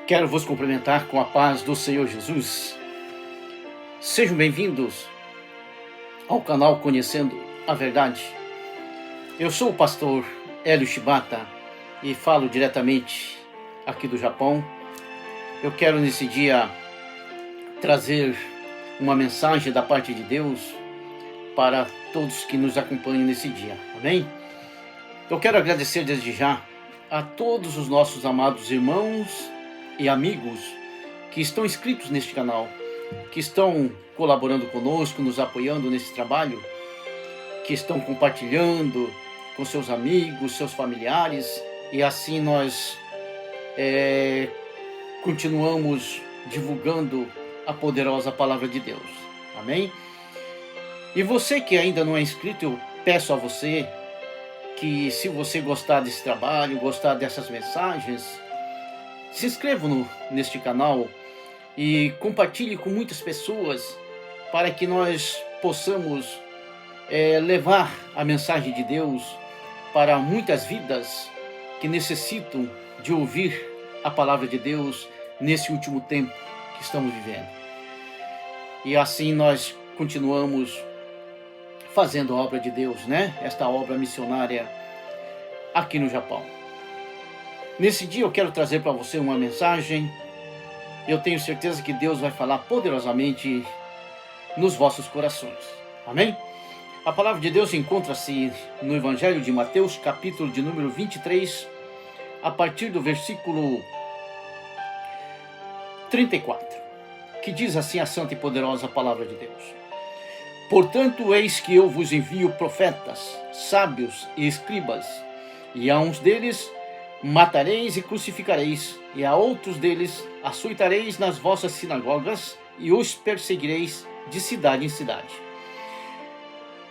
Quero vos cumprimentar com a paz do Senhor Jesus. Sejam bem-vindos ao canal Conhecendo a Verdade. Eu sou o pastor Hélio Shibata e falo diretamente aqui do Japão. Eu quero nesse dia trazer uma mensagem da parte de Deus para todos que nos acompanham nesse dia. Amém? Eu quero agradecer desde já a todos os nossos amados irmãos e amigos que estão inscritos neste canal, que estão colaborando conosco, nos apoiando nesse trabalho, que estão compartilhando com seus amigos, seus familiares, e assim nós continuamos divulgando a poderosa palavra de Deus. Amém? E você que ainda não é inscrito, eu peço a você que, se você gostar desse trabalho, gostar dessas mensagens, se inscreva neste canal e compartilhe com muitas pessoas para que nós possamos levar a mensagem de Deus para muitas vidas que necessitam de ouvir a palavra de Deus nesse último tempo que estamos vivendo. E assim nós continuamos fazendo a obra de Deus, né? Esta obra missionária aqui no Japão. Nesse dia eu quero trazer para você uma mensagem. Eu tenho certeza que Deus vai falar poderosamente nos vossos corações. Amém? A palavra de Deus encontra-se no Evangelho de Mateus, capítulo de número 23, a partir do versículo 34, que diz assim a santa e poderosa palavra de Deus: Portanto, eis que eu vos envio profetas, sábios e escribas, e a uns deles matareis e crucificareis, e a outros deles açoitareis nas vossas sinagogas, e os perseguireis de cidade em cidade,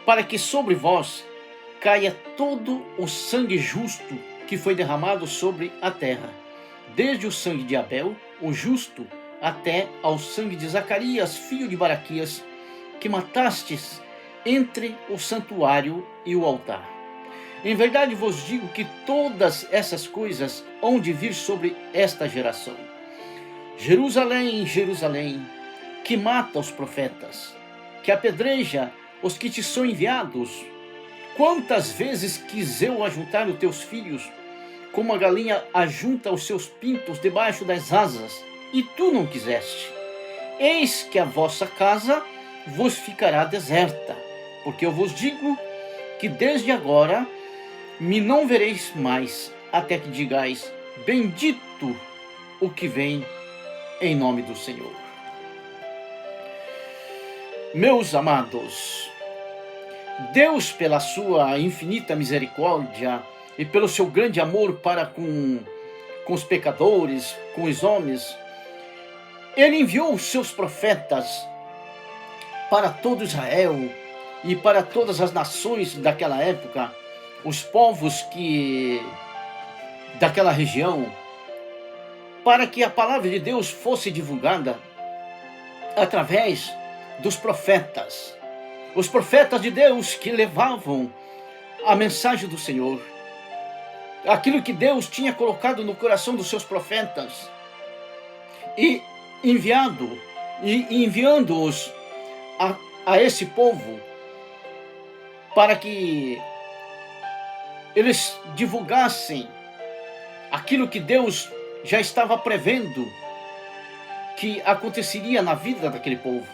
para que sobre vós caia todo o sangue justo que foi derramado sobre a terra, desde o sangue de Abel, o justo, até ao sangue de Zacarias, filho de Baraquias, que matastes entre o santuário e o altar. Em verdade vos digo que todas essas coisas hão de vir sobre esta geração. Jerusalém, Jerusalém, que mata os profetas, que apedreja os que te são enviados. Quantas vezes quis eu ajuntar os teus filhos, como a galinha ajunta os seus pintos debaixo das asas, e tu não quiseste. Eis que a vossa casa vos ficará deserta, porque eu vos digo que desde agora me não vereis mais, até que digais: bendito o que vem em nome do Senhor. Meus amados, Deus, pela sua infinita misericórdia e pelo seu grande amor para com os pecadores, com os homens, Ele enviou os seus profetas para todo Israel e para todas as nações daquela época, os povos daquela região, para que a palavra de Deus fosse divulgada através dos profetas. Os profetas de Deus que levavam a mensagem do Senhor, aquilo que Deus tinha colocado no coração dos seus profetas, e enviando-os a esse povo, para que eles divulgassem aquilo que Deus já estava prevendo que aconteceria na vida daquele povo.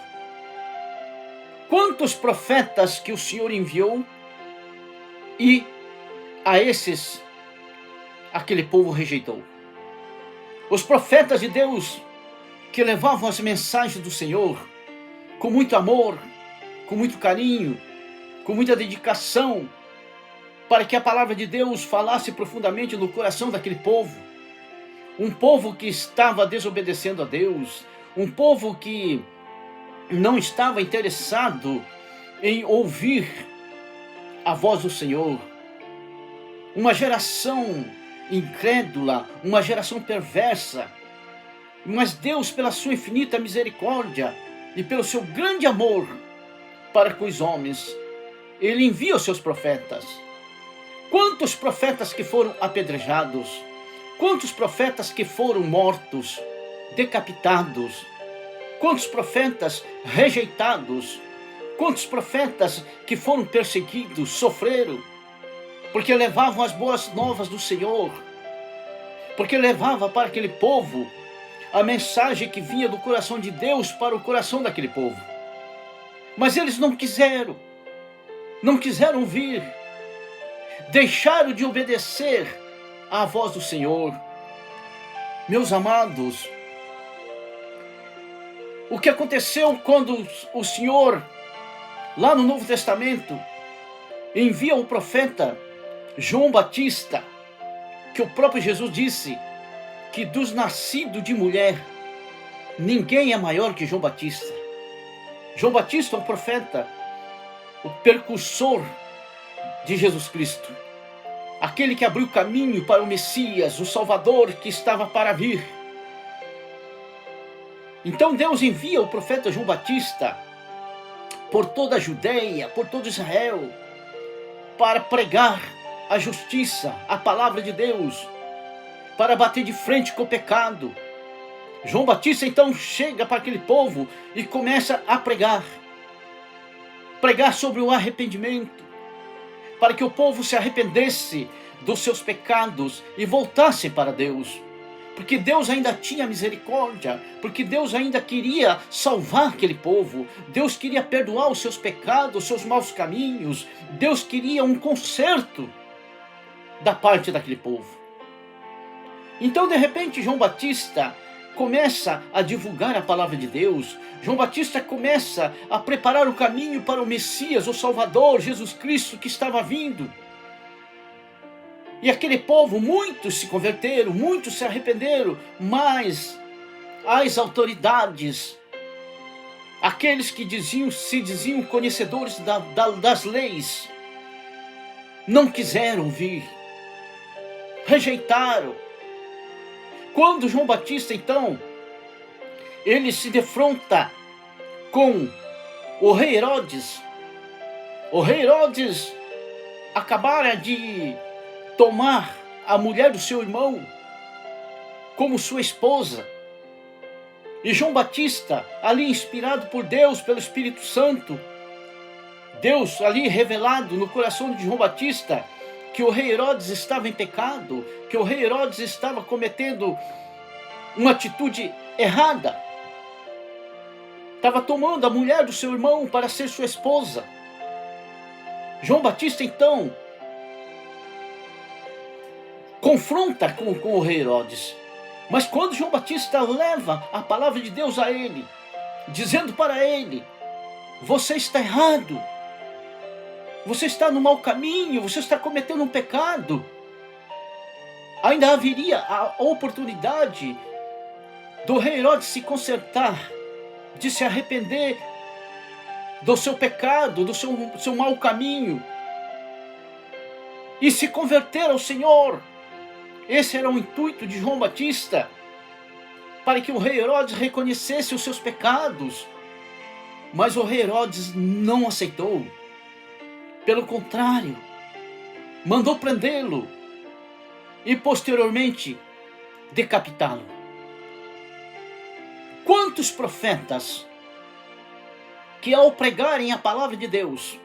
Quantos profetas que o Senhor enviou, e a esses aquele povo rejeitou. Os profetas de Deus que levavam as mensagens do Senhor com muito amor, com muito carinho, com muita dedicação, para que a palavra de Deus falasse profundamente no coração daquele povo. Um povo que estava desobedecendo a Deus, um povo que não estava interessado em ouvir a voz do Senhor. Uma geração incrédula, uma geração perversa. Mas Deus, pela sua infinita misericórdia e pelo seu grande amor para com os homens, Ele envia os seus profetas. Quantos profetas que foram apedrejados, quantos profetas que foram mortos, decapitados, quantos profetas rejeitados, quantos profetas que foram perseguidos, sofreram, porque levavam as boas novas do Senhor, porque levava para aquele povo a mensagem que vinha do coração de Deus para o coração daquele povo. Mas eles não quiseram ouvir, deixaram de obedecer à voz do Senhor. Meus amados, o que aconteceu quando o Senhor, lá no Novo Testamento, envia o profeta João Batista, que o próprio Jesus disse que dos nascidos de mulher, ninguém é maior que João Batista. João Batista é um profeta, o precursor de Jesus Cristo, aquele que abriu caminho para o Messias, o Salvador que estava para vir. Então Deus envia o profeta João Batista por toda a Judeia, por todo Israel, para pregar a justiça, a palavra de Deus, para bater de frente com o pecado. João Batista então chega para aquele povo e começa a pregar sobre o arrependimento, para que o povo se arrependesse dos seus pecados e voltasse para Deus, porque Deus ainda tinha misericórdia, porque Deus ainda queria salvar aquele povo, Deus queria perdoar os seus pecados, os seus maus caminhos, Deus queria um conserto da parte daquele povo. Então, de repente, João Batista começa a divulgar a palavra de Deus. João Batista começa a preparar o caminho para o Messias, o Salvador, Jesus Cristo, que estava vindo. E aquele povo, muitos se converteram, muitos se arrependeram, mas as autoridades, aqueles que se diziam conhecedores das leis, não quiseram vir, rejeitaram. Quando João Batista, então, ele se defronta com o rei Herodes acabara de tomar a mulher do seu irmão como sua esposa. E João Batista, ali inspirado por Deus, pelo Espírito Santo, Deus ali revelado no coração de João Batista, que o rei Herodes estava em pecado, que o rei Herodes estava cometendo uma atitude errada. Estava tomando a mulher do seu irmão para ser sua esposa. João Batista, então, confronta com o rei Herodes. Mas quando João Batista leva a palavra de Deus a ele, dizendo para ele: você está errado, você está no mau caminho, você está cometendo um pecado, ainda haveria a oportunidade do rei Herodes se consertar, de se arrepender do seu pecado, do seu mau caminho, e se converter ao Senhor. Esse era o intuito de João Batista, para que o rei Herodes reconhecesse os seus pecados. Mas o rei Herodes não aceitou. Pelo contrário, mandou prendê-lo e posteriormente decapitá-lo. Quantos profetas que ao pregarem a palavra de Deus,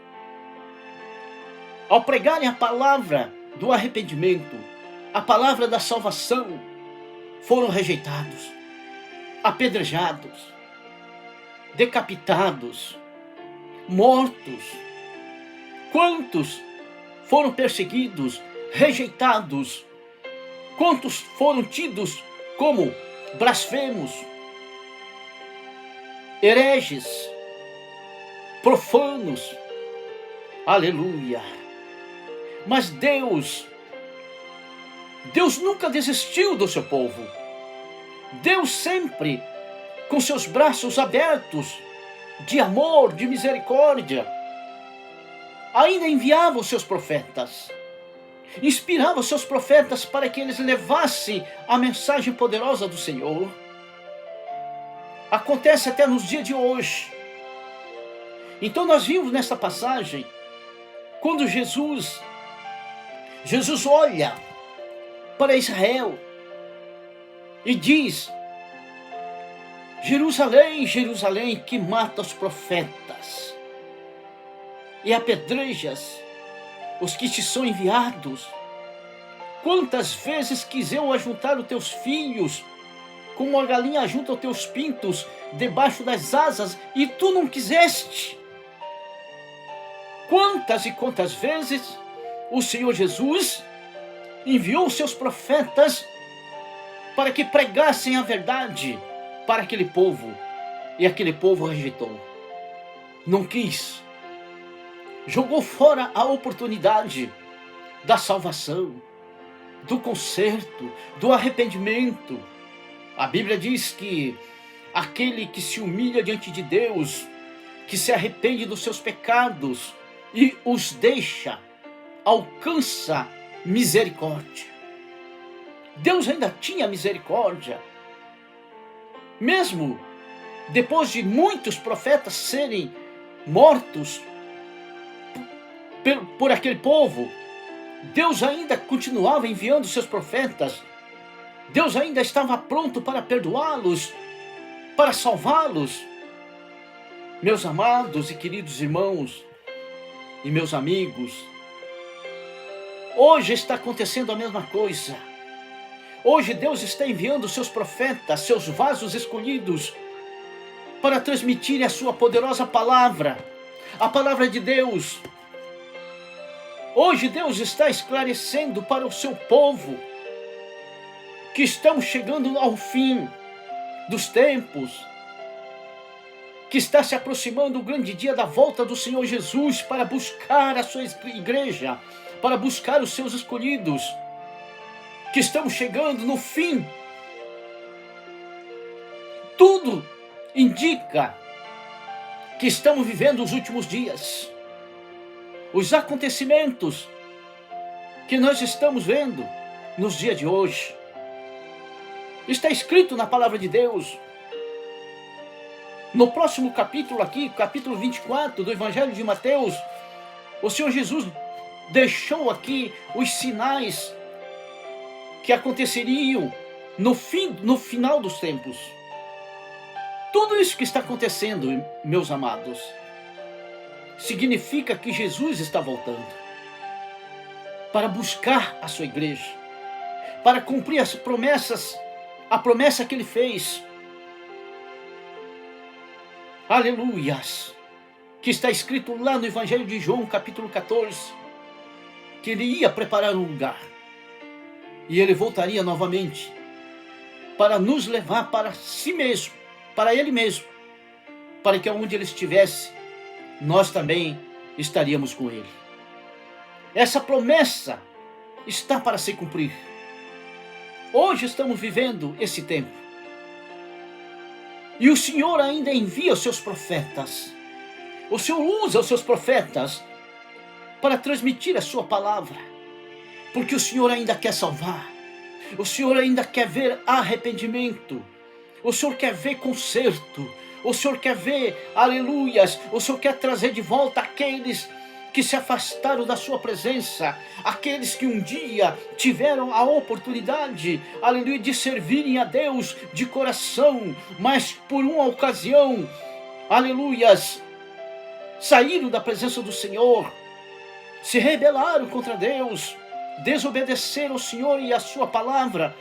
ao pregarem a palavra do arrependimento, a palavra da salvação, foram rejeitados, apedrejados, decapitados, mortos. Quantos foram perseguidos, rejeitados? Quantos foram tidos como blasfemos, hereges, profanos? Aleluia! Mas Deus nunca desistiu do seu povo. Deus sempre, com seus braços abertos, de amor, de misericórdia, ainda enviava os seus profetas, inspirava os seus profetas para que eles levassem a mensagem poderosa do Senhor. Acontece até nos dias de hoje. Então nós vimos nessa passagem, quando Jesus olha para Israel e diz Jerusalém, Jerusalém, que mata os profetas e apedrejas os que te são enviados. Quantas vezes quis eu ajuntar os teus filhos, como a galinha ajunta os teus pintos debaixo das asas, e tu não quiseste. Quantas e quantas vezes o Senhor Jesus enviou os seus profetas para que pregassem a verdade para aquele povo, e aquele povo rejeitou, não quis, jogou fora a oportunidade da salvação, do conserto, do arrependimento. A Bíblia diz que aquele que se humilha diante de Deus, que se arrepende dos seus pecados e os deixa, alcança misericórdia. Deus ainda tinha misericórdia, mesmo depois de muitos profetas serem mortos por aquele povo. Deus ainda continuava enviando seus profetas. Deus ainda estava pronto para perdoá-los, para salvá-los. Meus amados e queridos irmãos e meus amigos, hoje está acontecendo a mesma coisa. Hoje Deus está enviando seus profetas, seus vasos escolhidos, para transmitirem a sua poderosa palavra, a palavra de Deus. Hoje Deus está esclarecendo para o seu povo que estamos chegando ao fim dos tempos, que está se aproximando o grande dia da volta do Senhor Jesus para buscar a sua igreja, para buscar os seus escolhidos, que estamos chegando no fim. Tudo indica que estamos vivendo os últimos dias. Os acontecimentos que nós estamos vendo nos dias de hoje, está escrito na palavra de Deus. No próximo capítulo aqui, capítulo 24 do Evangelho de Mateus, o Senhor Jesus deixou aqui os sinais que aconteceriam no final dos tempos. Tudo isso que está acontecendo, meus amados, significa que Jesus está voltando para buscar a sua igreja, para cumprir as promessas, a promessa que ele fez. Aleluias! Que está escrito lá no Evangelho de João, capítulo 14, que ele ia preparar um lugar e ele voltaria novamente para nos levar para si mesmo, para ele mesmo, para que onde ele estivesse, nós também estaríamos com ele. Essa promessa está para se cumprir. Hoje estamos vivendo esse tempo. E o Senhor ainda envia os seus profetas. O Senhor usa os seus profetas para transmitir a sua palavra. Porque o Senhor ainda quer salvar. O Senhor ainda quer ver arrependimento. O Senhor quer ver conserto. O Senhor quer ver, aleluias, o Senhor quer trazer de volta aqueles que se afastaram da sua presença, aqueles que um dia tiveram a oportunidade, aleluia, de servirem a Deus de coração, mas por uma ocasião, aleluias, saíram da presença do Senhor, se rebelaram contra Deus, desobedeceram ao Senhor e a sua palavra,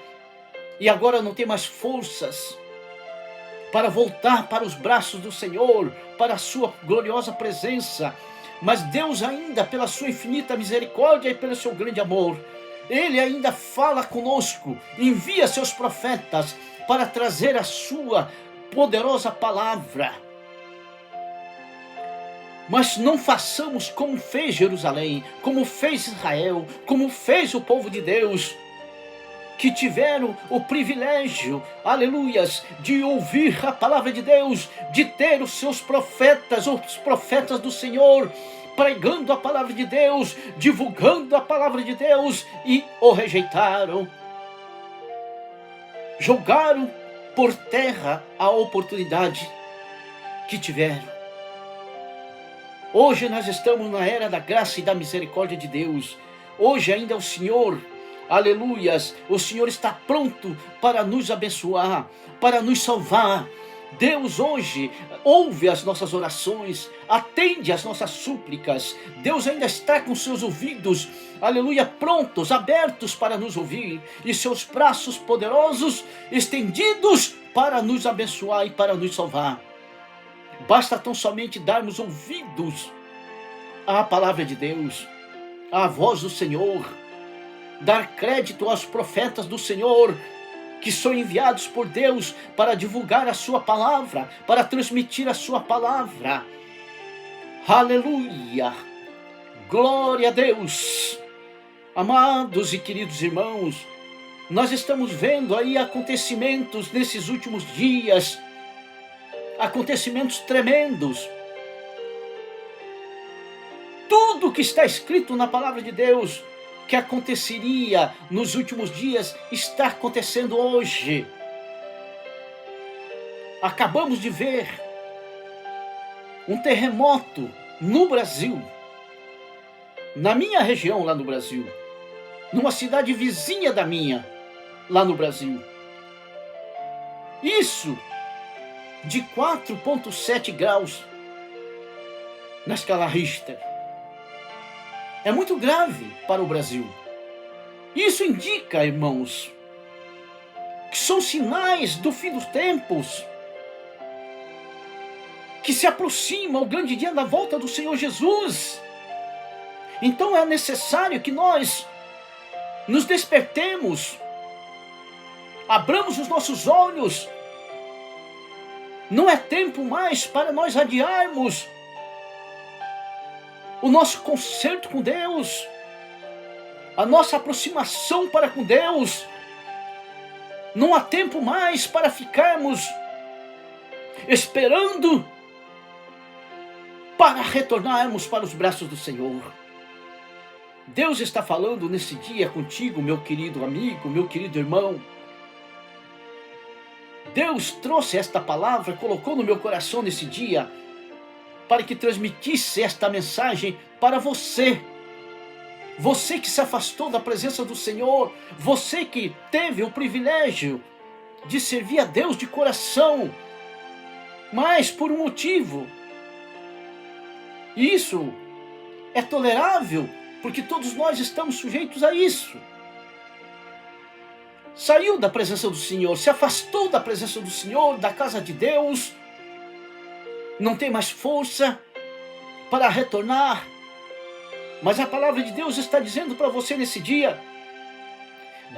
e agora não tem mais forças para voltar para os braços do Senhor, para a sua gloriosa presença. Mas Deus ainda, pela sua infinita misericórdia e pelo seu grande amor, Ele ainda fala conosco, envia seus profetas para trazer a sua poderosa palavra. Mas não façamos como fez Jerusalém, como fez Israel, como fez o povo de Deus, que tiveram o privilégio, aleluias, de ouvir a palavra de Deus, de ter os seus profetas, os profetas do Senhor, pregando a palavra de Deus, divulgando a palavra de Deus, e o rejeitaram. Jogaram por terra a oportunidade que tiveram. Hoje nós estamos na era da graça e da misericórdia de Deus. Hoje ainda o Senhor, aleluias, o Senhor está pronto para nos abençoar, para nos salvar, Deus hoje ouve as nossas orações, atende às nossas súplicas. Deus ainda está com seus ouvidos, aleluia, prontos, abertos para nos ouvir, e seus braços poderosos estendidos para nos abençoar e para nos salvar. Basta tão somente darmos ouvidos à palavra de Deus, à voz do Senhor, dar crédito aos profetas do Senhor, que são enviados por Deus para divulgar a sua palavra, para transmitir a sua palavra. Aleluia! Glória a Deus! Amados e queridos irmãos, nós estamos vendo aí acontecimentos nesses últimos dias, acontecimentos tremendos. Tudo que está escrito na palavra de Deus que aconteceria nos últimos dias está acontecendo hoje. Acabamos de ver um terremoto no Brasil, na minha região lá no Brasil, numa cidade vizinha da minha, lá no Brasil. Isso de 4,7 graus na escala Richter. É muito grave para o Brasil. Isso indica, irmãos, que são sinais do fim dos tempos, que se aproxima o grande dia da volta do Senhor Jesus. Então é necessário que nós nos despertemos, abramos os nossos olhos. Não é tempo mais para nós adiarmos o nosso concerto com Deus, a nossa aproximação para com Deus. Não há tempo mais para ficarmos esperando para retornarmos para os braços do Senhor. Deus está falando nesse dia contigo, meu querido amigo, meu querido irmão. Deus trouxe esta palavra, colocou no meu coração nesse dia, para que transmitisse esta mensagem para você. Você que se afastou da presença do Senhor, você que teve o privilégio de servir a Deus de coração, mas por um motivo. Isso é tolerável, porque todos nós estamos sujeitos a isso. Saiu da presença do Senhor, se afastou da presença do Senhor, da casa de Deus, não tem mais força para retornar. Mas a palavra de Deus está dizendo para você nesse dia: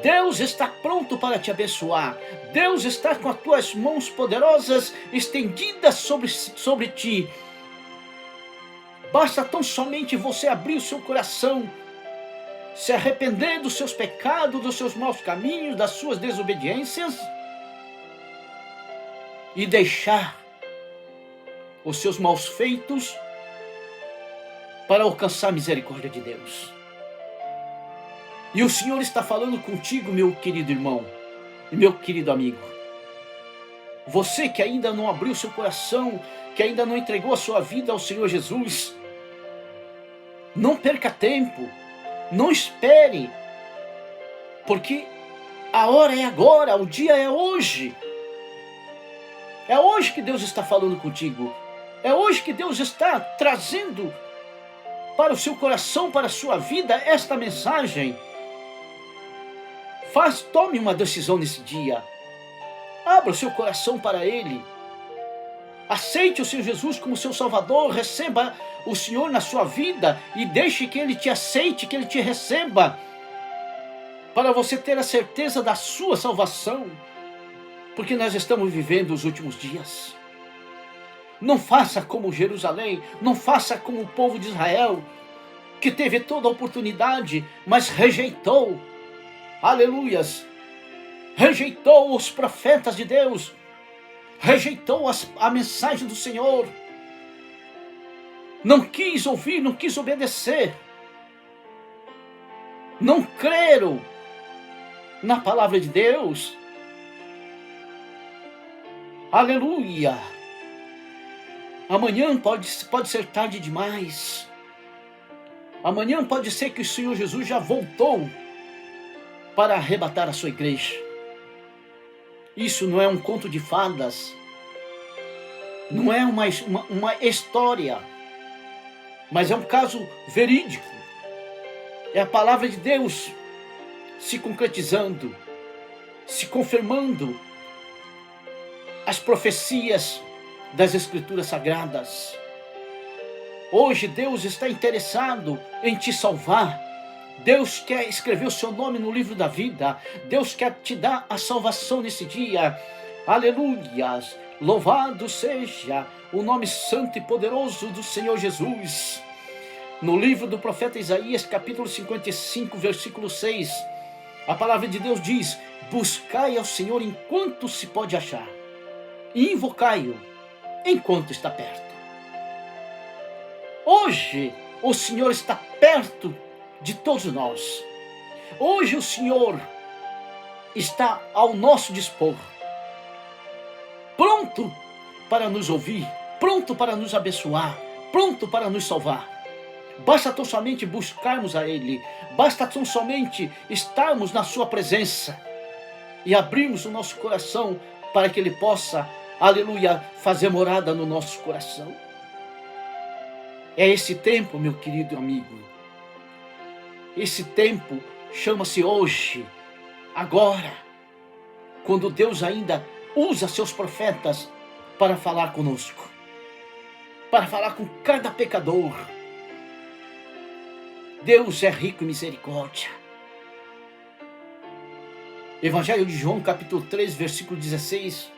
Deus está pronto para te abençoar. Deus está com as tuas mãos poderosas estendidas sobre ti. Basta tão somente você abrir o seu coração, se arrepender dos seus pecados, dos seus maus caminhos, das suas desobediências, e deixar os seus maus feitos para alcançar a misericórdia de Deus. E o Senhor está falando contigo, meu querido irmão e meu querido amigo. Você que ainda não abriu seu coração, que ainda não entregou a sua vida ao Senhor Jesus, não perca tempo, não espere, porque a hora é agora, o dia é hoje. É hoje que Deus está falando contigo. É hoje que Deus está trazendo para o seu coração, para a sua vida, esta mensagem. Tome uma decisão nesse dia. Abra o seu coração para Ele. Aceite o Senhor Jesus como seu Salvador. Receba o Senhor na sua vida e deixe que Ele te aceite, que Ele te receba, para você ter a certeza da sua salvação, porque nós estamos vivendo os últimos dias. Não faça como Jerusalém, não faça como o povo de Israel, que teve toda a oportunidade, mas rejeitou. Aleluias! Rejeitou os profetas de Deus, rejeitou a mensagem do Senhor, não quis ouvir, não quis obedecer, não creram na palavra de Deus. Aleluia! Amanhã pode ser tarde demais. Amanhã pode ser que o Senhor Jesus já voltou para arrebatar a sua igreja. Isso não é um conto de fadas. Não é uma história, mas é um caso verídico. É a palavra de Deus se concretizando, se confirmando as profecias das Escrituras Sagradas. Hoje Deus está interessado em te salvar. Deus quer escrever o seu nome no livro da vida. Deus quer te dar a salvação nesse dia. Aleluias! Louvado seja o nome santo e poderoso do Senhor Jesus. No livro do profeta Isaías, capítulo 55, versículo 6, a palavra de Deus diz: buscai ao Senhor enquanto se pode achar, e invocai-o enquanto está perto. Hoje o Senhor está perto de todos nós. Hoje o Senhor está ao nosso dispor, pronto para nos ouvir, pronto para nos abençoar, pronto para nos salvar. Basta tão somente buscarmos a Ele, basta tão somente estarmos na sua presença e abrirmos o nosso coração para que Ele possa, aleluia, fazer morada no nosso coração. É esse tempo, meu querido amigo. Esse tempo chama-se hoje, agora, quando Deus ainda usa seus profetas para falar conosco, para falar com cada pecador. Deus é rico em misericórdia. Evangelho de João, capítulo 3, versículo 16,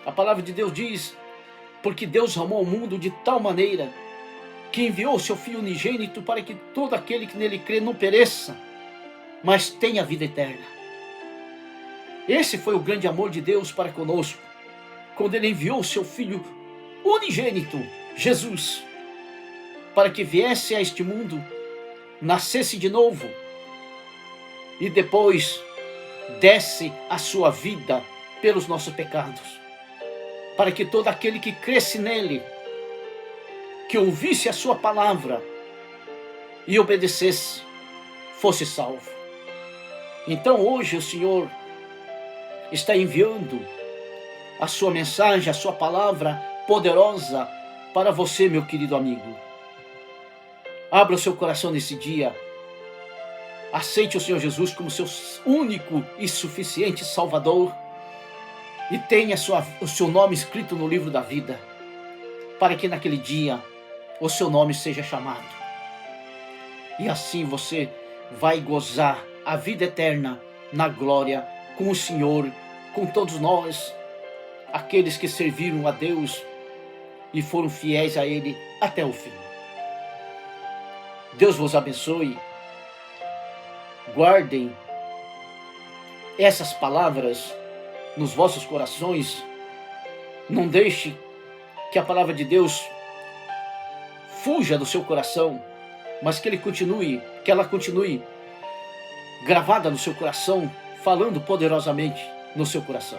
a palavra de Deus diz: porque Deus amou o mundo de tal maneira que enviou o seu Filho unigênito para que todo aquele que nele crê não pereça, mas tenha vida eterna. Esse foi o grande amor de Deus para conosco, quando Ele enviou o seu Filho unigênito, Jesus, para que viesse a este mundo, nascesse de novo e depois desse a sua vida pelos nossos pecados, para que todo aquele que cresce nele, que ouvisse a sua palavra e obedecesse, fosse salvo. Então hoje o Senhor está enviando a sua mensagem, a sua palavra poderosa para você, meu querido amigo. Abra o seu coração nesse dia. Aceite o Senhor Jesus como seu único e suficiente Salvador e tenha o seu nome escrito no livro da vida, para que naquele dia o seu nome seja chamado. E assim você vai gozar a vida eterna na glória com o Senhor, com todos nós, aqueles que serviram a Deus e foram fiéis a Ele até o fim. Deus vos abençoe. Guardem essas palavras nos vossos corações. Não deixe que a palavra de Deus fuja do seu coração, mas que ela continue gravada no seu coração, falando poderosamente no seu coração.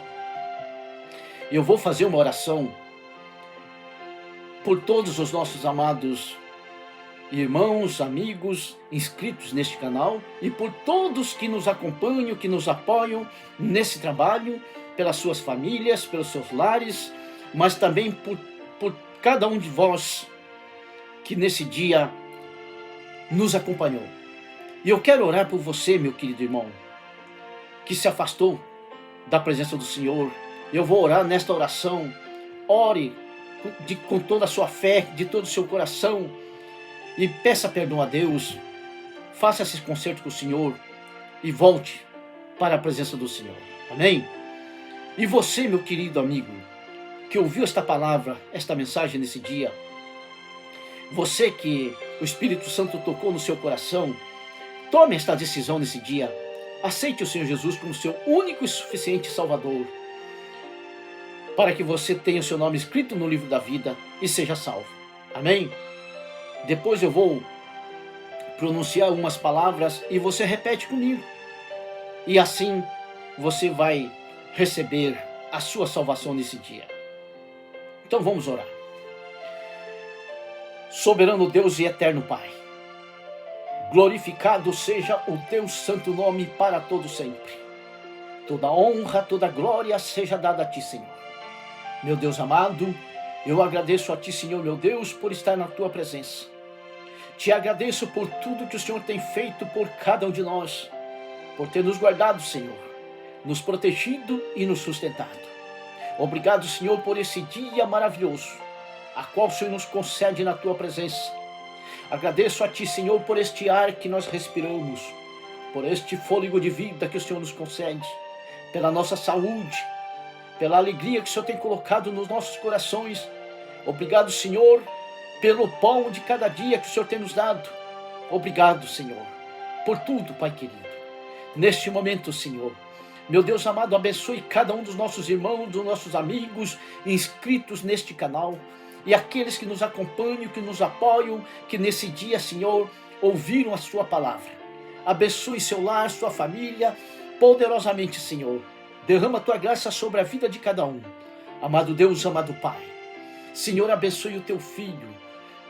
Eu vou fazer uma oração por todos os nossos amados irmãos, amigos, inscritos neste canal e por todos que nos acompanham, que nos apoiam nesse trabalho, pelas suas famílias, pelos seus lares, mas também por cada um de vós que nesse dia nos acompanhou. E eu quero orar por você, meu querido irmão, que se afastou da presença do Senhor. Eu vou orar nesta oração. Ore com toda a sua fé, de todo o seu coração, e peça perdão a Deus. Faça esse concerto com o Senhor e volte para a presença do Senhor. Amém? E você, meu querido amigo, que ouviu esta palavra, esta mensagem nesse dia, você que o Espírito Santo tocou no seu coração, tome esta decisão nesse dia. Aceite o Senhor Jesus como seu único e suficiente Salvador, para que você tenha o seu nome escrito no livro da vida e seja salvo. Amém? Depois eu vou pronunciar algumas palavras e você repete comigo. E assim você vai receber a sua salvação nesse dia. Então vamos orar. Soberano Deus e eterno Pai, glorificado seja o teu santo nome para todo sempre. Toda honra, toda glória seja dada a ti, Senhor. Meu Deus amado, Eu agradeço a Ti, Senhor meu Deus, por estar na Tua presença. Te agradeço por tudo que o Senhor tem feito por cada um de nós, por ter nos guardado, Senhor, nos protegido e nos sustentado. Obrigado, Senhor, por esse dia maravilhoso, a qual o Senhor nos concede na Tua presença. Agradeço a Ti, Senhor, por este ar que nós respiramos, por este fôlego de vida que o Senhor nos concede, pela nossa saúde, pela alegria que o Senhor tem colocado nos nossos corações. Obrigado, Senhor, pelo pão de cada dia que o Senhor tem nos dado. Obrigado, Senhor, por tudo, Pai querido. Neste momento, Senhor, meu Deus amado, abençoe cada um dos nossos irmãos, dos nossos amigos inscritos neste canal e aqueles que nos acompanham, que nos apoiam, que nesse dia, Senhor, ouviram a Sua palavra. Abençoe seu lar, sua família, poderosamente, Senhor. Derrama a Tua graça sobre a vida de cada um. Amado Deus, amado Pai, Senhor, abençoe o Teu filho,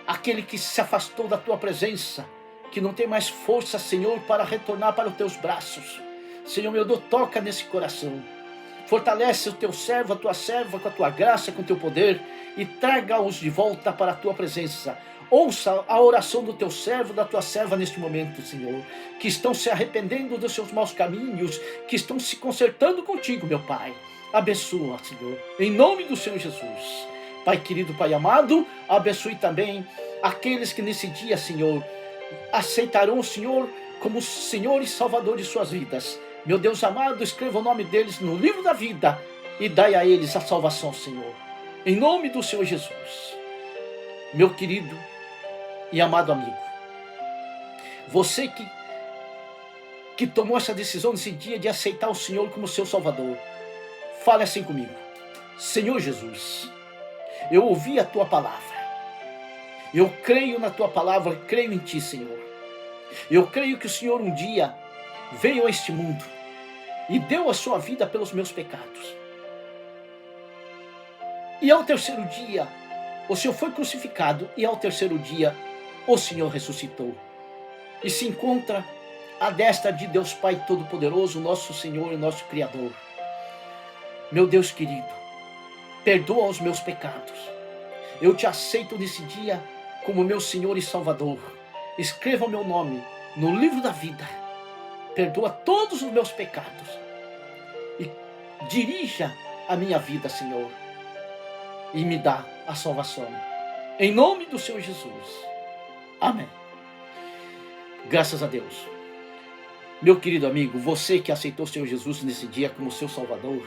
aquele que se afastou da Tua presença, que não tem mais força, Senhor, para retornar para os Teus braços. Senhor, meu Deus, toca nesse coração. Fortalece o Teu servo, a Tua serva, com a Tua graça, com o Teu poder, e traga-os de volta para a Tua presença. Ouça a oração do Teu servo, da Tua serva neste momento, Senhor, que estão se arrependendo dos seus maus caminhos, que estão se consertando contigo, meu Pai. Abençoa, Senhor, em nome do Senhor Jesus. Pai querido, Pai amado, abençoe também aqueles que nesse dia, Senhor, aceitarão o Senhor como Senhor e Salvador de suas vidas. Meu Deus amado, escreva o nome deles no livro da vida e dai a eles a salvação, Senhor. Em nome do Senhor Jesus. Meu querido e amado amigo, você que tomou essa decisão nesse dia de aceitar o Senhor como seu Salvador, fale assim comigo: Senhor Jesus, eu ouvi a Tua palavra, eu creio na Tua palavra, creio em Ti, Senhor. Eu creio que o Senhor um dia veio a este mundo e deu a sua vida pelos meus pecados. E ao terceiro dia, o Senhor foi crucificado, e ao terceiro dia, o Senhor ressuscitou. E se encontra à destra de Deus Pai Todo-Poderoso, nosso Senhor e nosso Criador. Meu Deus querido, perdoa os meus pecados. Eu Te aceito nesse dia como meu Senhor e Salvador. Escreva o meu nome no livro da vida. Perdoa todos os meus pecados e dirija a minha vida, Senhor, e me dá a salvação. Em nome do Senhor Jesus. Amém. Graças a Deus. Meu querido amigo, você que aceitou o Senhor Jesus nesse dia como seu Salvador,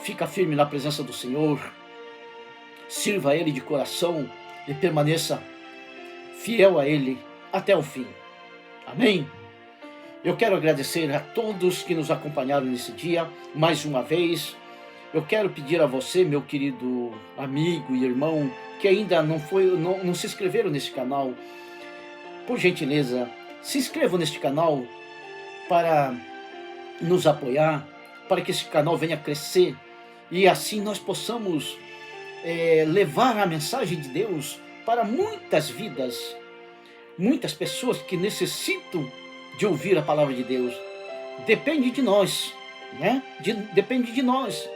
fica firme na presença do Senhor, sirva a Ele de coração e permaneça fiel a Ele até o fim. Amém? Eu quero agradecer a todos que nos acompanharam nesse dia, mais uma vez. Eu quero pedir a você, meu querido amigo e irmão, que ainda não se inscreveram nesse canal, por gentileza, se inscrevam neste canal para nos apoiar, para que esse canal venha crescer e assim nós possamos levar a mensagem de Deus para muitas vidas, muitas pessoas que necessitam de ouvir a palavra de Deus. Depende de nós, né? Depende de nós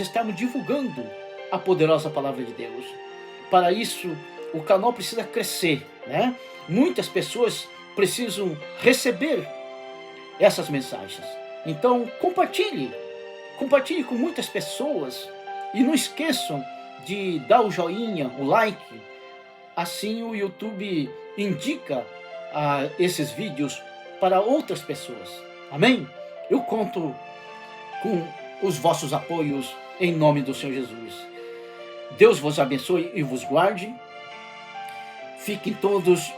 estarmos divulgando a poderosa palavra de Deus. Para isso, o canal precisa crescer, né? Muitas pessoas precisam receber essas mensagens. Então, compartilhe com muitas pessoas e não esqueçam de dar o joinha, o like. Assim o YouTube indica esses vídeos para outras pessoas. Amém? Eu conto com os vossos apoios em nome do Senhor Jesus. Deus vos abençoe e vos guarde. Fiquem todos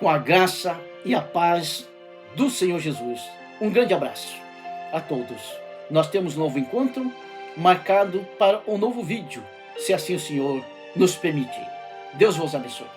com a graça e a paz do Senhor Jesus. Um grande abraço a todos. Nós temos um novo encontro marcado para um novo vídeo, se assim o Senhor nos permitir. Deus vos abençoe.